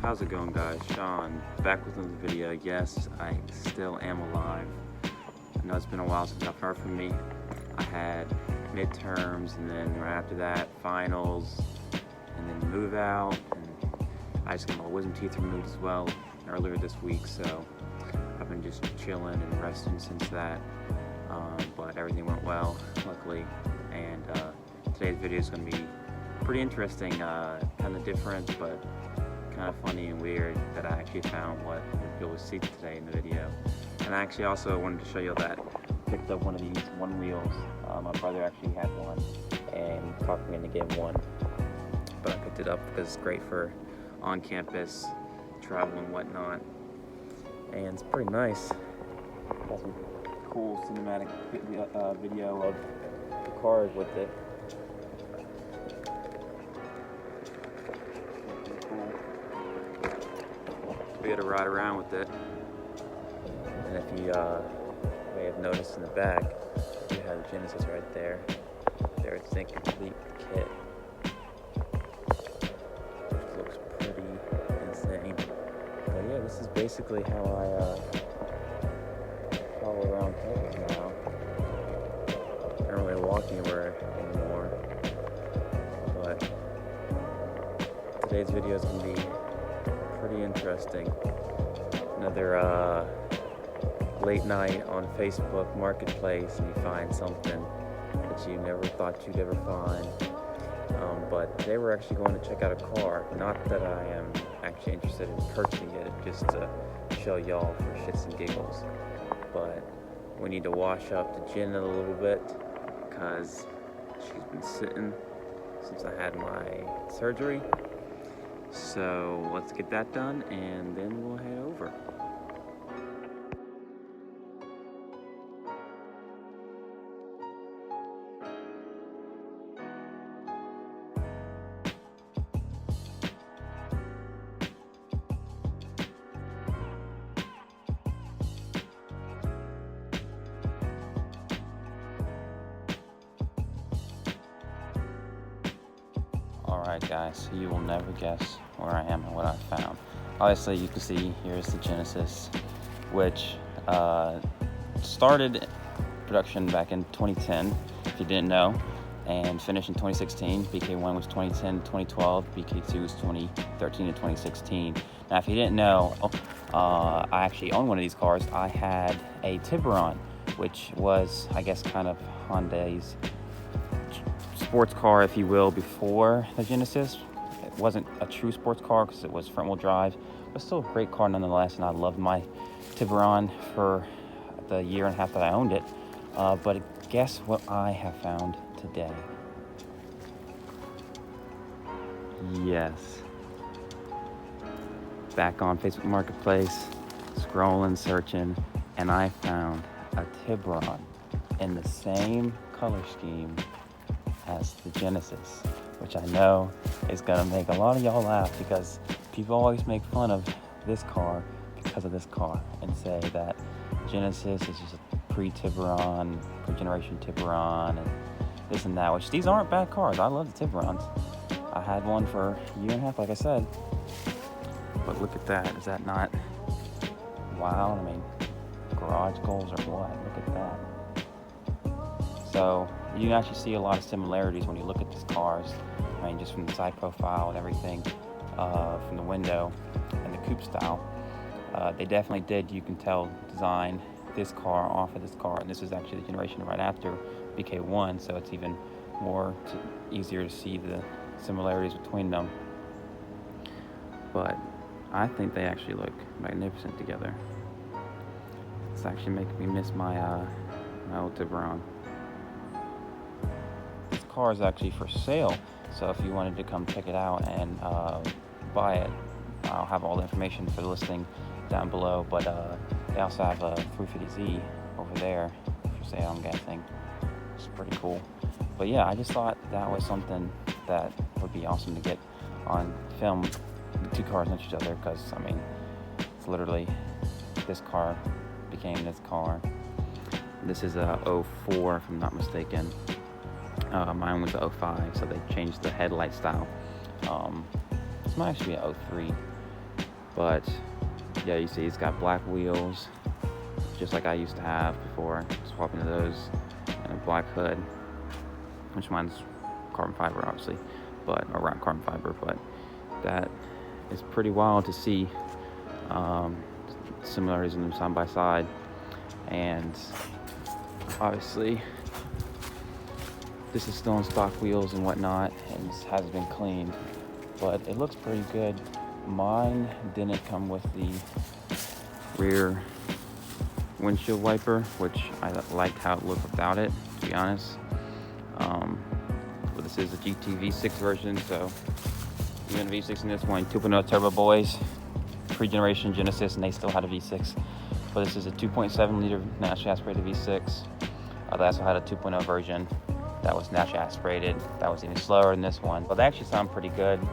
How's it going, guys? Sean, back with another video. Yes, I still am alive. I know it's been a while since I've heard from me. I had midterms, and then right after that, finals, and then move out, and I just got my wisdom teeth removed as well earlier this week, so I've been just chilling and resting since that. But everything went well, luckily, and today's video is going to be pretty interesting, kind of different, but kind of funny and weird that I actually found what you'll see today in the video. And I actually also wanted to show you that I picked up one of these onewheels. My brother actually had one and he talked me into getting one, but I picked it up because it's great for on-campus travel and whatnot, and it's pretty nice. Got some cool cinematic video of the cars with it. We had to ride around with it, and if you may have noticed in the back, you have the Genesis right there. There's the complete kit, which looks pretty insane. But yeah, this is basically how I travel around campus now. I don't really walk anywhere anymore, but today's video is going to be pretty interesting. Another late night on Facebook Marketplace, and you find something that you never thought you'd ever find. But today we're actually going to check out a car. Not that I am actually interested in purchasing it, just to show y'all for shits and giggles. But we need to wash up the Jen a little bit because she's been sitting since I had my surgery. So let's get that done, and then we'll head over. Alright guys, so you will never guess where I am and what I found. Obviously you can see here's the Genesis, which started production back in 2010, if you didn't know, and finished in 2016. BK1 was 2010 to 2012, BK2 was 2013 to 2016. Now if you didn't know, I actually own one of these cars. I had a Tiburon, which was, I guess, kind of Hyundai's sports car, if you will, before the Genesis. It wasn't a true sports car because it was front wheel drive, but still a great car nonetheless, and I loved my Tiburon for the year and a half that I owned it. But guess what I have found today? Yes. Back on Facebook Marketplace, scrolling, searching, and I found a Tiburon in the same color scheme as the Genesis, which I know is gonna make a lot of y'all laugh because people always make fun of this car because of this car and say that Genesis is just a pre-Tiburon, pre-generation Tiburon, and this and that, which these aren't bad cars. I love the Tiburons. I had one for a year and a half, like I said. But look at that. Is that not wow? I mean, garage goals or what? Look at that. So you can actually see a lot of similarities when you look at these cars. I mean, just from the side profile and everything, from the window and the coupe style. They definitely did, you can tell, design this car off of this car. And this is actually the generation right after BK1, so it's even more easier to see the similarities between them. But I think they actually look magnificent together. It's actually making me miss my old Tiburon. This car is actually for sale, so if you wanted to come check it out and buy it, I'll have all the information for the listing down below. But they also have a 350Z over there for sale, I'm guessing. It's pretty cool. But yeah, I just thought that was something that would be awesome to get on film, the two cars next to each other, because I mean, it's literally this car became this car. This is a 04, if I'm not mistaken. Mine was a 05, so they changed the headlight style. This might actually be a 03. But yeah, you see it's got black wheels, just like I used to have before, swapping to those, and a black hood, which mine's carbon fiber obviously, but around carbon fiber, but that is pretty wild to see similarities in them side by side. And obviously this is still on stock wheels and whatnot, and this hasn't been cleaned, but it looks pretty good. Mine didn't come with the rear windshield wiper, which I liked how it looked without it, to be honest. But this is a GT V6 version, so even V6 in this one, 2.0 turbo boys, pre-generation Genesis, and they still had a V6. But this is a 2.7 liter naturally aspirated V6. They also had a 2.0 version that was naturally aspirated. That was even slower than this one, but they actually sound pretty good.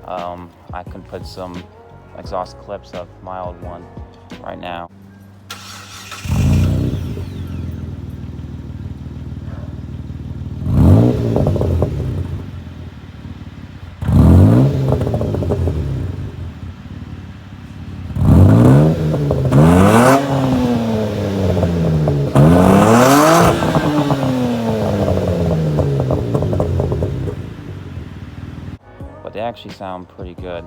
I can put some exhaust clips of my old one right now. But they actually sound pretty good.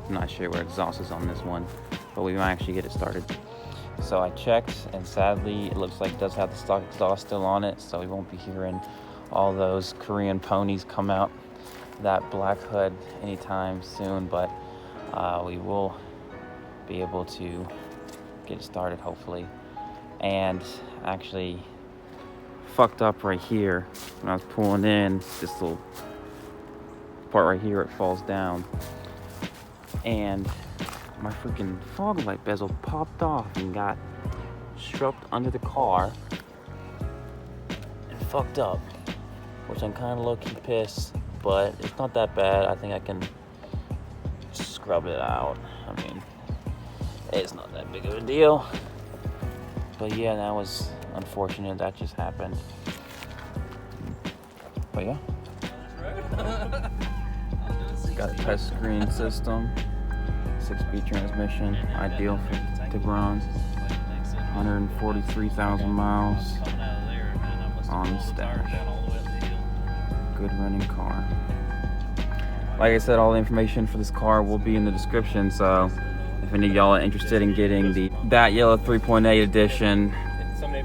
I'm not sure where exhaust is on this one, but we might actually get it started. So I checked, and sadly it looks like it does have the stock exhaust still on it, so we won't be hearing all those Korean ponies come out that black hood anytime soon, but we will be able to get it started hopefully. And actually fucked up right here when I was pulling in, this little part right here, it falls down, and my freaking fog light bezel popped off and got shoved under the car and fucked up, which I'm kind of low-key pissed, but it's not that bad. I think I can scrub it out. I mean, it's not that big of a deal, but yeah, that was unfortunate. That just happened. But yeah, got a touch screen system, 6-speed transmission, ideal for Tiburon. 143,000 miles on the stash. Good running car. Like I said, all the information for this car will be in the description, so if any of y'all are interested in getting the That Yellow 3.8 edition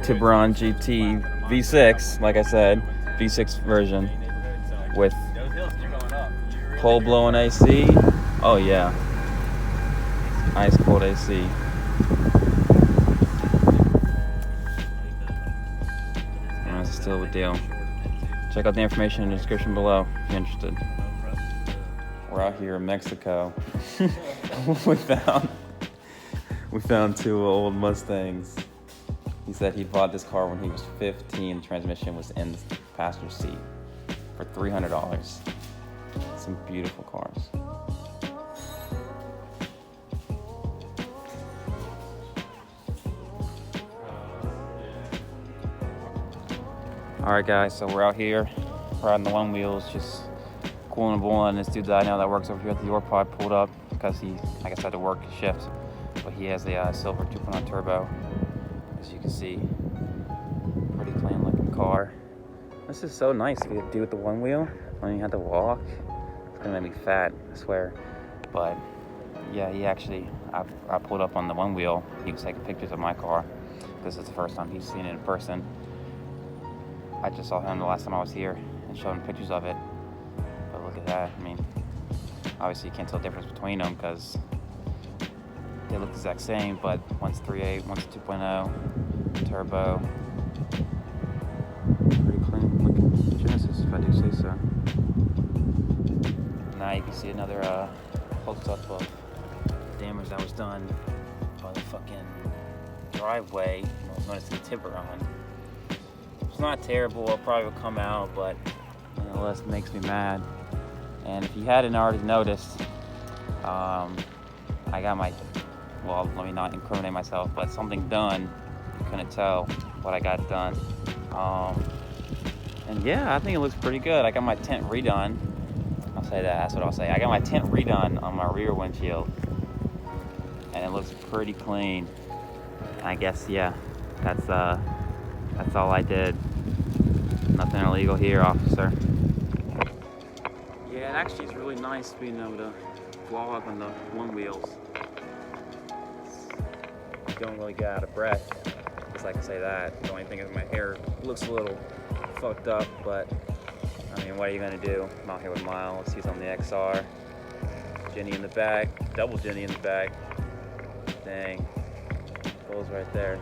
Tiburon GT V6, like I said, V6 version with pole blowing AC. Oh yeah, ice cold AC. And that's still a deal. Check out the information in the description below if you're interested. We're out here in Mexico. we found two old Mustangs. He said he bought this car when he was 15. The transmission was in the passenger seat for $300. Some beautiful cars. All right, guys, so we're out here riding the one wheels, just cooling and boiling. This dude that I know that works over here at the York pulled up because he, like I said, to work shift, but he has a silver 2.0 turbo. As you can see, pretty clean looking car. This is so nice to do with the one wheel. I mean, you have to walk. It's gonna make me fat, I swear. But yeah, he actually, I pulled up on the one wheel. He was taking pictures of my car. This is the first time he's seen it in person. I just saw him the last time I was here and showed him pictures of it. But look at that. I mean, obviously you can't tell the difference between them because they look the exact same, but one's 3.8, one's 2.0 turbo. Pretty clean looking Genesis, if I do say so. Now you can see another close-up of damage that was done by the fucking driveway, known as the Tiburon. It's not terrible, it'll probably will come out, but nonetheless it makes me mad. And if you hadn't already noticed, I got my, well, let me not incriminate myself, but something done. You couldn't tell what I got done. And yeah, I think it looks pretty good. I got my tent redone. I say that. That's what I'll say. I got my tint redone on my rear windshield, and it looks pretty clean. I guess, yeah, that's all I did. Nothing illegal here, officer. Yeah, it actually is really nice being able to vlog on the one wheels. Don't really get out of breath, because I can say that. The only thing is my hair looks a little fucked up, but I mean, what are you gonna do? I'm out here with Miles. He's on the XR. Jenny in the back, double Jenny in the back. Dang, Bull's right there.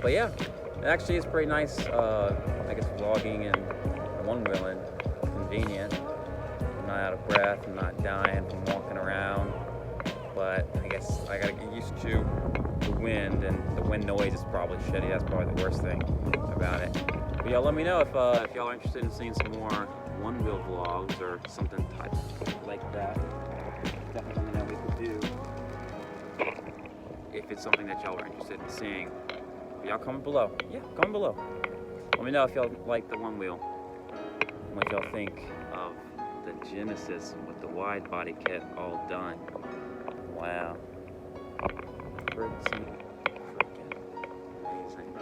But yeah, it actually is pretty nice. I guess vlogging and one-wheeling, convenient. I'm not out of breath. I'm not dying from walking around. But I guess I gotta get used to the wind, and the wind noise is probably shitty. That's probably the worst thing about it. But y'all let me know if y'all are interested in seeing some more one-wheel vlogs or something type like that. Definitely let me know what we could do if it's something that y'all are interested in seeing. But y'all comment below. Yeah, comment below. Let me know if y'all like the one-wheel. What y'all think of the Genesis with the Widebody Kit all done. Wow. Pretty freaking amazing.